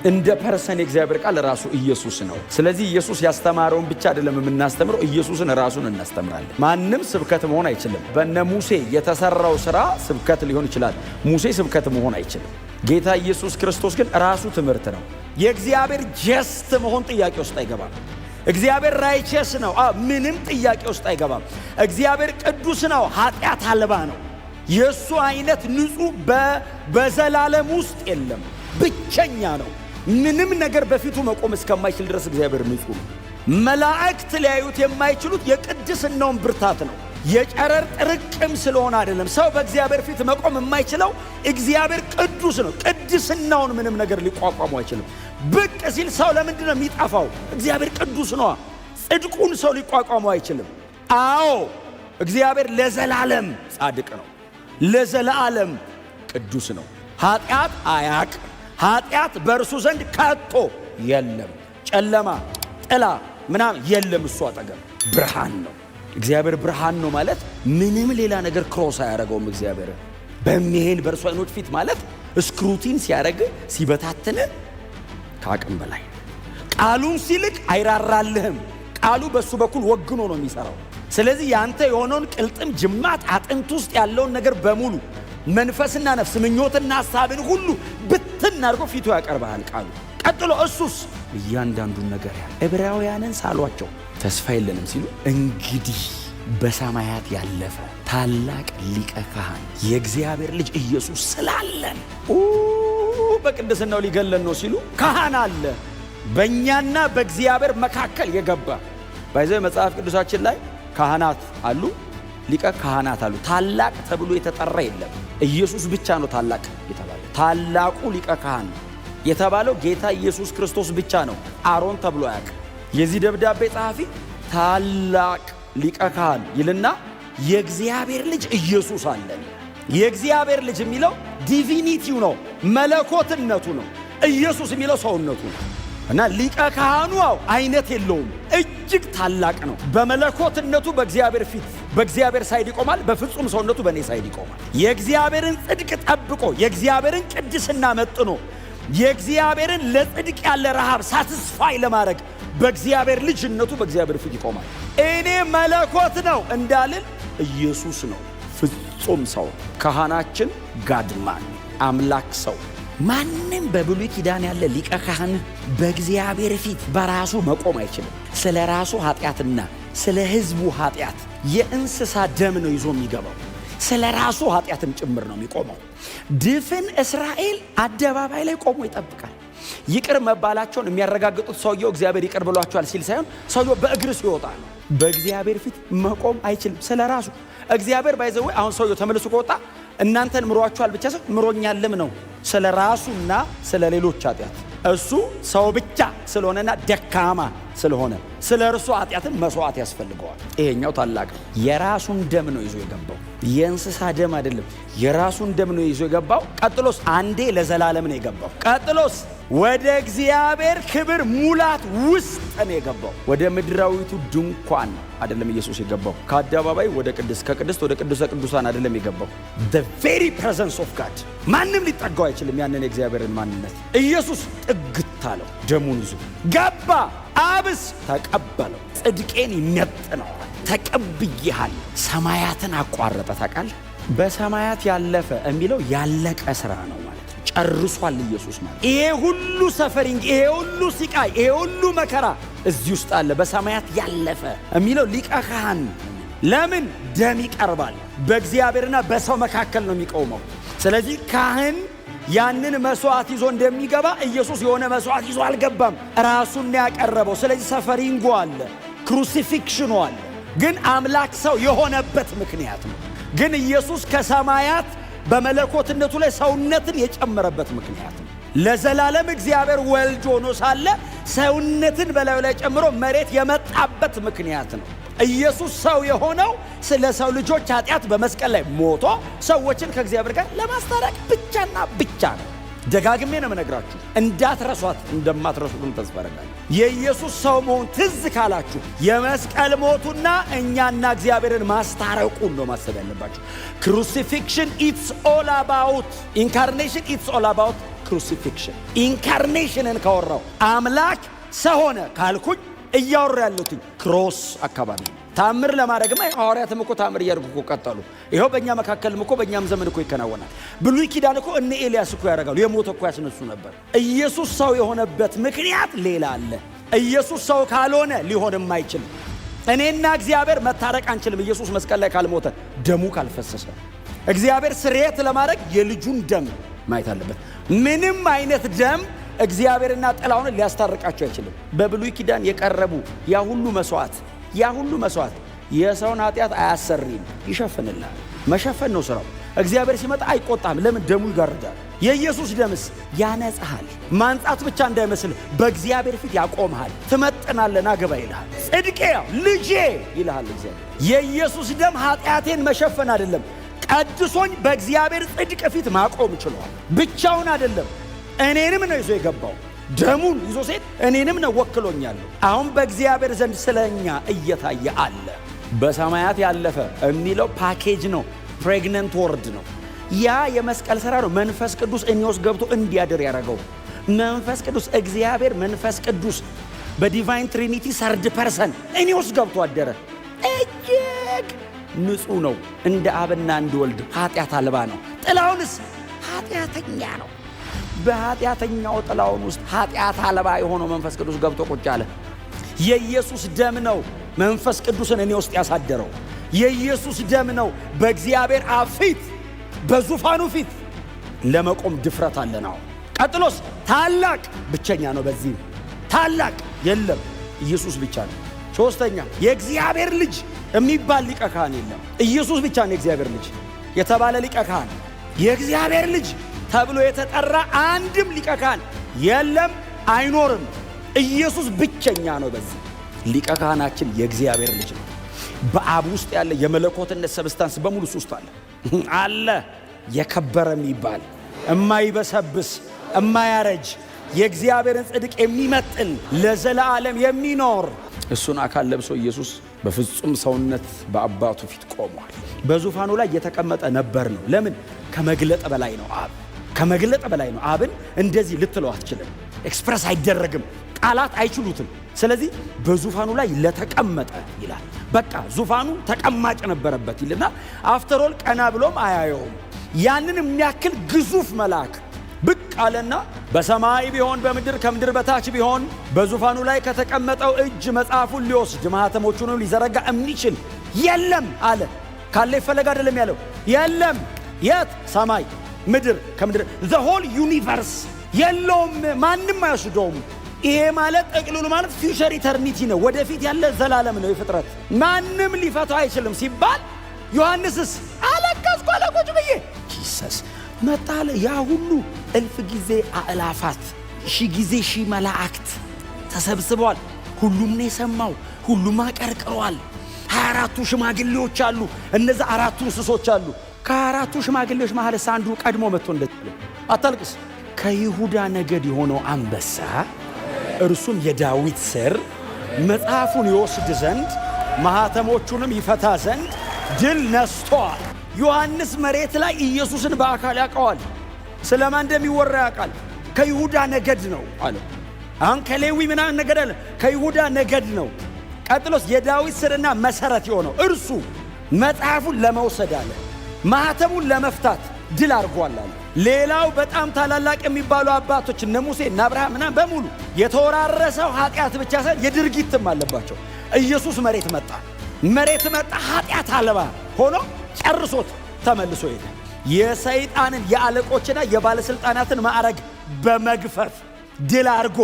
እንደ ፐርሰን የእግዚአብሔር ቃል ራሱ ኢየሱስ ነው። ስለዚህ ኢየሱስ ያስተማረውን ብቻ አይደለም የምናስተምረው፣ ኢየሱስን ራሱን እናስተምራለን። ማንም ስብከት መሆን አይችልም። በእነ ሙሴ የተሰራው ሥራ ስብከት ሊሆን ይችላል። ሙሴ ስብከት መሆን አይችልም። ጌታ ኢየሱስ ክርስቶስ ግን ራሱ ትምህርት ነው። የእግዚአብሔር ጀስት መሆን ጥያቄ ውስጥ አይገባም። እግዚአብሔር ራይቸስ ነው፣ ምንም ጥያቄ ውስጥ አይገባም። እግዚአብሔር ቅዱስ ነው፣ ኃጢአት አልባ ነው። የእሱ አይነት ንጹሕ በዘላለም ውስጥ የለም፣ ብቸኛ ነው። ምንም ነገር በፊቱ መቆም እስከማይችል ድረስ እግዚአብሔር ንጹሕ ነው። መላእክት ሊያዩት የማይችሉት የቅድስናውን ብርታት ነው። የጨረር ጥርቅም ስለሆነ አይደለም። ሰው በእግዚአብሔር ፊት መቆም የማይችለው እግዚአብሔር ቅዱስ ነው። ቅድስናውን ምንም ነገር ሊቋቋሙ አይችልም። ብቅ ሲል ሰው ለምንድን ነው የሚጠፋው? እግዚአብሔር ቅዱስ ነዋ። ጽድቁን ሰው ሊቋቋሙ አይችልም። አዎ እግዚአብሔር ለዘላለም ጻድቅ ነው፣ ለዘላለም ቅዱስ ነው። ኃጢአት አያውቅም። ኃጢአት በእርሱ ዘንድ ከቶ የለም። ጨለማ፣ ጥላ ምናምን የለም። እሱ አጠገብ ብርሃን ነው። እግዚአብሔር ብርሃን ነው ማለት ምንም ሌላ ነገር ክሮስ አያደርገውም። እግዚአብሔር በሚሄን በእርሱ አይኖች ፊት ማለት ስክሩቲን ሲያደርግ ሲበታትን ከአቅም በላይ ቃሉን ሲልቅ አይራራልህም። ቃሉ በሱ በኩል ወግኖ ነው የሚሰራው። ስለዚህ ያንተ የሆነውን ቅልጥም ጅማት አጥንት ውስጥ ያለውን ነገር በሙሉ መንፈስና ነፍስ ምኞትና ሐሳብን ሁሉ ብትን አድርጎ ፊቱ ያቀርባል ቃሉ። ቀጥሎ እሱስ እያንዳንዱን ነገር ዕብራውያንን ሳሏቸው ተስፋ የለንም ሲሉ እንግዲህ በሰማያት ያለፈ ታላቅ ሊቀ ካህን የእግዚአብሔር ልጅ ኢየሱስ ስላለን በቅድስናው ሊገለን ነው ሲሉ ካህን አለ በእኛና በእግዚአብሔር መካከል የገባ ባይዘው መጽሐፍ ቅዱሳችን ላይ ካህናት አሉ፣ ሊቀ ካህናት አሉ። ታላቅ ተብሎ የተጠራ የለም። ኢየሱስ ብቻ ነው ታላቅ የተባለው። ታላቁ ሊቀ ካህን የተባለው ጌታ ኢየሱስ ክርስቶስ ብቻ ነው። አሮን ተብሎ አያውቅም። የዚህ ደብዳቤ ጸሐፊ ታላቅ ሊቀ ካህን ይልና የእግዚአብሔር ልጅ ኢየሱስ አለን። የእግዚአብሔር ልጅ የሚለው ዲቪኒቲው ነው፣ መለኮትነቱ ነው። ኢየሱስ የሚለው ሰውነቱ ነው። እና ሊቀ ካህኑ አይነት የለውም፣ እጅግ ታላቅ ነው። በመለኮትነቱ በእግዚአብሔር ፊት በእግዚአብሔር ሳይድ ይቆማል፣ በፍጹም ሰውነቱ በእኔ ሳይድ ይቆማል። የእግዚአብሔርን ጽድቅ ጠብቆ የእግዚአብሔርን ቅድስና መጥኖ የእግዚአብሔርን ለጽድቅ ያለ ረሃብ ሳትስፋይ ለማድረግ በእግዚአብሔር ልጅነቱ በእግዚአብሔር ፊት ይቆማል። እኔ መለኮት ነው እንዳልል ኢየሱስ ነው ፍጹም ሰው። ካህናችን ጋድማን አምላክ ሰው። ማንም በብሉይ ኪዳን ያለ ሊቀ ካህን በእግዚአብሔር ፊት በራሱ መቆም አይችልም። ስለ ራሱ ኃጢአትና ስለ ሕዝቡ ኃጢአት የእንስሳ ደም ነው ይዞ የሚገባው። ስለ ራሱ ኃጢአትም ጭምር ነው የሚቆመው። ድፍን እስራኤል አደባባይ ላይ ቆሞ ይጠብቃል። ይቅር መባላቸውን የሚያረጋግጡት ሰውየው እግዚአብሔር ይቅር ብሏቸዋል ሲል ሳይሆን ሰውየው በእግር ሲወጣ ነው። በእግዚአብሔር ፊት መቆም አይችልም ስለ ራሱ። እግዚአብሔር ባይዘው አሁን ሰውየው ተመልሶ ከወጣ እናንተን ምሯቸዋል ብቻ ሰው ምሮኛልም ነው ስለ ራሱና ስለ ሌሎች ኃጢአት። እሱ ሰው ብቻ ስለሆነና ደካማ ስለሆነ ስለ እርሱ ኃጢአትን መስዋዕት ያስፈልገዋል። ይሄኛው ታላቅ ነው። የራሱን ደም ነው ይዞ የገባው፣ የእንስሳ ደም አይደለም። የራሱን ደም ነው ይዞ የገባው። ቀጥሎስ አንዴ ለዘላለም ነው የገባው። ቀጥሎስ ወደ እግዚአብሔር ክብር ሙላት ውስጥ ነው የገባው። ወደ ምድራዊቱ ድንኳን አይደለም ኢየሱስ የገባው። ከአደባባይ ወደ ቅድስት፣ ከቅድስት ወደ ቅዱሰ ቅዱሳን አይደለም የገባው። the very presence of God ማንም ሊጠጋው አይችልም። ያንን የእግዚአብሔርን ማንነት ኢየሱስ ጥግት አለው። ደሙን ይዞ ገባ። አብስ ተቀበለው። ጽድቄን ይመጥነዋል። ተቀብዬሃል። ሰማያትን አቋረጠ። ታውቃለህ? በሰማያት ያለፈ የሚለው ያለቀ ስራ ነው ማለት ነው። ጨርሷል ኢየሱስ ማለት። ይሄ ሁሉ ሰፈሪንግ፣ ይሄ ሁሉ ሲቃይ፣ ይሄ ሁሉ መከራ እዚህ ውስጥ አለ። በሰማያት ያለፈ የሚለው ሊቀ ካህን ለምን ደም ይቀርባል? በእግዚአብሔርና በሰው መካከል ነው የሚቆመው። ስለዚህ ካህን ያንን መስዋዕት ይዞ እንደሚገባ ኢየሱስ የሆነ መስዋዕት ይዞ አልገባም፣ ራሱን ያቀረበው። ስለዚህ ሰፈሪንጉ አለ፣ ክሩሲፊክሽኑ አለ። ግን አምላክ ሰው የሆነበት ምክንያት ነው። ግን ኢየሱስ ከሰማያት በመለኮትነቱ ላይ ሰውነትን የጨመረበት ምክንያት ነው። ለዘላለም እግዚአብሔር ወልድ ሆኖ ሳለ ሰውነትን በላዩ ላይ ጨምሮ መሬት የመጣበት ምክንያት ነው። ኢየሱስ ሰው የሆነው ስለ ሰው ልጆች ኃጢአት በመስቀል ላይ ሞቶ ሰዎችን ከእግዚአብሔር ጋር ለማስታረቅ ብቻና ብቻ ነው። ደጋግሜ ነው የምነግራችሁ፣ እንዳትረሷት። እንደማትረሱትም ተስፋ አደርጋለሁ። የኢየሱስ ሰው መሆን ትዝ ካላችሁ የመስቀል ሞቱና እኛና እግዚአብሔርን ማስታረቁን ነው ማሰብ ያለባችሁ። ክሩሲፊክሽን ኢትስ ኦል አባውት፣ ኢንካርኔሽን ኢትስ ኦል አባውት ክሩሲፊክሽን። ኢንካርኔሽንን ካወራው አምላክ ሰው ሆነ ካልኩኝ እያወራ ያለሁት ክሮስ አካባቢ ነው። ታምር ለማድረግማ ሐዋርያትም እኮ ታምር እያደረጉ እኮ ቀጠሉ። ይኸው በእኛ መካከልም እኮ በእኛም ዘመን እኮ ይከናወናል። ብሉይ ኪዳን እኮ እነ ኤልያስ እኮ ያደርጋሉ። የሞተ እኮ ያስነሱ ነበር። ኢየሱስ ሰው የሆነበት ምክንያት ሌላ አለ። ኢየሱስ ሰው ካልሆነ ሊሆንም አይችልም። እኔና እግዚአብሔር መታረቅ አንችልም። ኢየሱስ መስቀል ላይ ካልሞተ፣ ደሙ ካልፈሰሰ። እግዚአብሔር ስርየት ለማድረግ የልጁን ደም ማየት አለበት። ምንም አይነት ደም እግዚአብሔርና ጥላውን ሊያስታርቃቸው አይችልም። በብሉይ ኪዳን የቀረቡ ያ ሁሉ መስዋዕት የሰውን ኃጢአት አያሰርም፣ ይሸፍንልሃል። መሸፈን ነው ስራው። እግዚአብሔር ሲመጣ አይቆጣም። ለምን? ደሙ ይጋርዳል። የኢየሱስ ደምስ ያነጻሃል። ማንጻት ብቻ እንዳይመስል በእግዚአብሔር ፊት ያቆምሃል። ትመጥናለና ገባ ይልሃል። ጽድቄ ልጄ ይልሃል እግዚአብሔር። የኢየሱስ ደም ኃጢአቴን መሸፈን አይደለም፣ ቀድሶኝ በእግዚአብሔር ጽድቅ ፊት ማቆም ችሏል። ብቻውን አይደለም፣ እኔንም ነው ይዞ የገባው። ደሙን ይዞ ሴት እኔንም ነው ወክሎኛለሁ። አሁን በእግዚአብሔር ዘንድ ስለኛ እየታየ አለ። በሰማያት ያለፈ የሚለው ፓኬጅ ነው፣ ፕሬግነንት ወርድ ነው። ያ የመስቀል ሥራ ነው። መንፈስ ቅዱስ እኔ ውስጥ ገብቶ እንዲያድር ያደረገው መንፈስ ቅዱስ፣ እግዚአብሔር መንፈስ ቅዱስ በዲቫይን ትሪኒቲ ሰርድ ፐርሰን እኔ ውስጥ ገብቶ አደረ። እጅግ ንጹሕ ነው፣ እንደ አብና እንደ ወልድ ኃጢአት አልባ ነው። ጥላውንስ ኃጢአተኛ ነው። በኃጢአተኛው ጥላውን ውስጥ ኃጢአት አልባ የሆነው መንፈስ ቅዱስ ገብቶ ቁጭ አለ። የኢየሱስ ደም ነው መንፈስ ቅዱስን እኔ ውስጥ ያሳደረው። የኢየሱስ ደም ነው በእግዚአብሔር አብ ፊት በዙፋኑ ፊት ለመቆም ድፍረት አለ ነው። ቀጥሎስ ታላቅ ብቸኛ ነው። በዚህ ታላቅ የለም፣ ኢየሱስ ብቻ ነው። ሶስተኛ የእግዚአብሔር ልጅ የሚባል ሊቀ ካህን የለም። ኢየሱስ ብቻ ነው የእግዚአብሔር ልጅ የተባለ ሊቀ ካህን። የእግዚአብሔር ልጅ ተብሎ የተጠራ አንድም ሊቀ ካህን የለም፣ አይኖርም። ኢየሱስ ብቸኛ ነው። በዚህ ሊቀ ካህናችን የእግዚአብሔር ልጅ ነው። በአብ ውስጥ ያለ የመለኮትነት ሰብስታንስ በሙሉ ውስጥ አለ። የከበረ የሚባል እማይበሰብስ እማያረጅ የእግዚአብሔርን ጽድቅ የሚመጥን ለዘላለም የሚኖር እሱን አካል ለብሶ ኢየሱስ በፍጹም ሰውነት በአባቱ ፊት ቆሟል። በዙፋኑ ላይ የተቀመጠ ነበር ነው። ለምን? ከመግለጥ በላይ ነው አብ። ከመግለጥ በላይ ነው። አብን እንደዚህ ልትለው አትችልም። ኤክስፕረስ አይደረግም። ቃላት አይችሉትም። ስለዚህ በዙፋኑ ላይ ለተቀመጠ ይላል። በቃ ዙፋኑ ተቀማጭ ነበረበት ይልና አፍተሮል ቀና ብሎም አያየውም። ያንን የሚያክል ግዙፍ መልአክ ብቅ አለና በሰማይ ቢሆን በምድር ከምድር በታች ቢሆን በዙፋኑ ላይ ከተቀመጠው እጅ መጽሐፉን ሊወስድ ማኅተሞቹንም ሊዘረጋ የሚችል የለም አለ። ካለ ይፈለግ አይደለም ያለው። የለም። የት? ሰማይ ምድር ከምድር the whole universe የለውም። ማንም አይወስደውም። ይሄ ማለት ጠቅልሉ ማለት ፊውቸር ኢተርኒቲ ነው። ወደፊት ያለ ዘላለም ነው። የፍጥረት ማንም ሊፈታው አይችልም ሲባል ዮሐንስስ አለቀስኩ አለ ቁጭ ብዬ። ጂሰስ መጣለ። ያ ሁሉ እልፍ ጊዜ አእላፋት ሺህ ጊዜ ሺህ መላእክት ተሰብስበዋል። ሁሉም ነው የሰማው። ሁሉም አቀርቅረዋል። 24ቱ ሽማግሌዎች አሉ። እነዛ 4ቱ እንስሶች አሉ። ከ4ቱ ሽማግሌዎች መሃል አንዱ ቀድሞ መጥቶ እንደተባለ አታልቅስ፣ ከይሁዳ ነገድ የሆነው አንበሳ እርሱም የዳዊት ሥር መጽሐፉን ይወስድ ዘንድ ማኅተሞቹንም ይፈታ ዘንድ ድል ነስቷል። ዮሐንስ መሬት ላይ ኢየሱስን በአካል ያውቀዋል። ስለማን እንደሚወራ ያውቃል። ከይሁዳ ነገድ ነው አለ። አሁን ከሌዊ ምናምን ነገድ አለ፣ ከይሁዳ ነገድ ነው። ቀጥሎስ የዳዊት ሥርና መሠረት የሆነው እርሱ መጽሐፉን ለመውሰድ አለ፣ ማኅተሙን ለመፍታት ድል አድርጓል አለ። ሌላው በጣም ታላላቅ የሚባሉ አባቶች እነ ሙሴ እና አብርሃም ምናምን በሙሉ የተወራረሰው ኃጢአት ብቻ ሳይሆን የድርጊትም አለባቸው። ኢየሱስ መሬት መጣ፣ ኃጢአት አልባ ሆኖ ጨርሶት ተመልሶ ሄደ። የሰይጣንን የአለቆችና የባለሥልጣናትን ማዕረግ በመግፈፍ ድል አድርጎ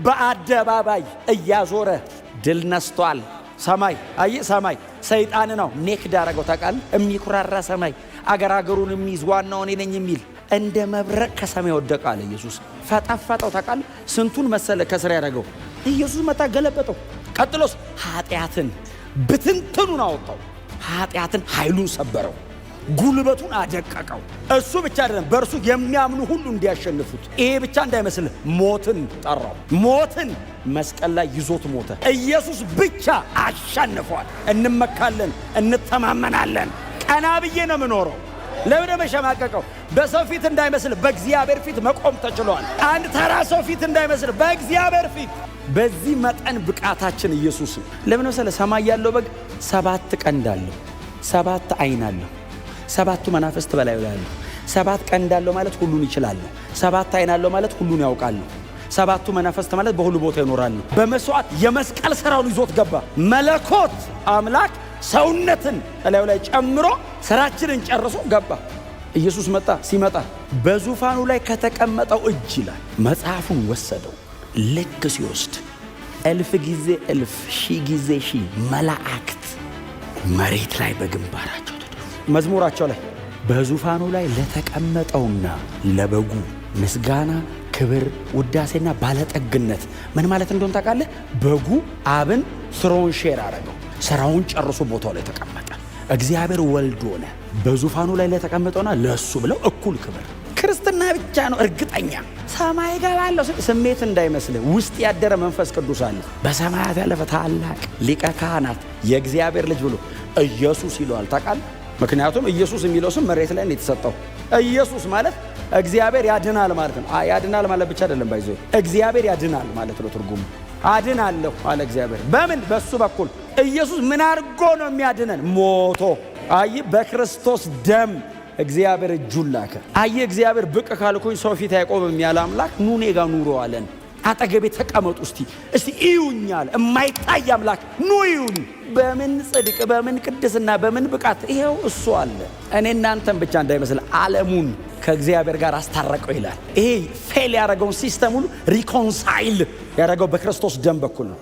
በአደባባይ እያዞረ ድል ነስቷል። ሰማይ ሰማይ ሰይጣን ነው ኔክድ አረገው። ታውቃለህ? የሚኩራራ ሰማይ አገሩን የሚይዝ ዋናው እኔ ነኝ የሚል እንደ መብረቅ ከሰማይ ወደቀ አለ ኢየሱስ። ፈጠፈጠው። ታውቃለህ? ስንቱን መሰለ ከስር ያደረገው ኢየሱስ መጣ፣ ገለበጠው። ቀጥሎስ ኃጢአትን ብትንትኑን አወጣው። ኃጢአትን ኃይሉን ሰበረው፣ ጉልበቱን አደቀቀው። እሱ ብቻ አይደለም፣ በእርሱ የሚያምኑ ሁሉ እንዲያሸንፉት። ይሄ ብቻ እንዳይመስልህ ሞትን ጠራው። ሞትን መስቀል ላይ ይዞት ሞተ። ኢየሱስ ብቻ አሸንፏል። እንመካለን፣ እንተማመናለን። ቀና ብዬ ነው የምኖረው። ለምን መሸማቀቀው? በሰው ፊት እንዳይመስል በእግዚአብሔር ፊት መቆም ተችሏል። አንድ ተራ ሰው ፊት እንዳይመስል በእግዚአብሔር ፊት። በዚህ መጠን ብቃታችን ኢየሱስ ነው። ለምን መሰለህ? ሰማይ ያለው በግ 7 ቀንድ አለው፣ 7 አይን አለው፣ 7ቱ መናፍስት በላዩ ላይ አለው። 7 ቀንድ አለው ማለት ሁሉን ይችላል። 7 አይን አለው ማለት ሁሉን ያውቃል። 7ቱ መናፍስት ማለት በሁሉ ቦታ ይኖራሉ። በመስዋዕት የመስቀል ሥራውን ይዞት ገባ። መለኮት አምላክ ሰውነትን እላዩ ላይ ጨምሮ ሥራችንን ጨርሶ ገባ። ኢየሱስ መጣ። ሲመጣ በዙፋኑ ላይ ከተቀመጠው እጅ ይላል መጽሐፉን ወሰደው። ልክ ሲወስድ 1000 ጊዜ 1000 ሺህ ጊዜ ሺህ መላእክት መሬት ላይ በግንባራቸው ተደፉ። መዝሙራቸው ላይ በዙፋኑ ላይ ለተቀመጠውና ለበጉ ምስጋና፣ ክብር፣ ውዳሴና ባለጠግነት ምን ማለት እንደሆነ ታውቃለህ? በጉ አብን ስራውን ሼር አረገው። ስራውን ጨርሶ ቦታው ላይ ተቀመጠ። እግዚአብሔር ወልድ ሆነ። በዙፋኑ ላይ ለተቀመጠውና ለሱ ብለው እኩል ክብር። ክርስትና ብቻ ነው እርግጠኛ። ሰማይ ገባለሁ ስሜት እንዳይመስልህ፣ ውስጥ ያደረ መንፈስ ቅዱስ አለ። በሰማያት ያለፈ ታላቅ ሊቀ ካህናት የእግዚአብሔር ልጅ ብሎ ኢየሱስ ይለዋል። ታውቃለህ? ምክንያቱም ኢየሱስ የሚለው ስም መሬት ላይ ነው የተሰጠው። ኢየሱስ ማለት እግዚአብሔር ያድናል ማለት ነው። ያድናል ማለት ብቻ አይደለም፣ ባይዞ እግዚአብሔር ያድናል ማለት ነው ትርጉሙ። አድናለሁ አለ እግዚአብሔር። በምን? በሱ በኩል። ኢየሱስ ምን አድርጎ ነው የሚያድነን? ሞቶ። በክርስቶስ ደም እግዚአብሔር እጁን ላከ። እግዚአብሔር ብቅ ካልኩኝ ሰው ፊት አይቆምም ያለ አምላክ ኑ እኔ ጋር ኑሮ አለን። አጠገቤ ተቀመጡ እስቲ እዩኛል። የማይታይ አምላክ ኑ እዩኝ። በምን ጽድቅ፣ በምን ቅድስና፣ በምን ብቃት? ይሄው እሱ አለ። እኔ እናንተን ብቻ እንዳይመስል ዓለሙን ከእግዚአብሔር ጋር አስታረቀው ይላል። ይሄ ፌል ያደረገውን ሲስተም ሁሉ ሪኮንሳይል ያደረገው በክርስቶስ ደም በኩል ነው።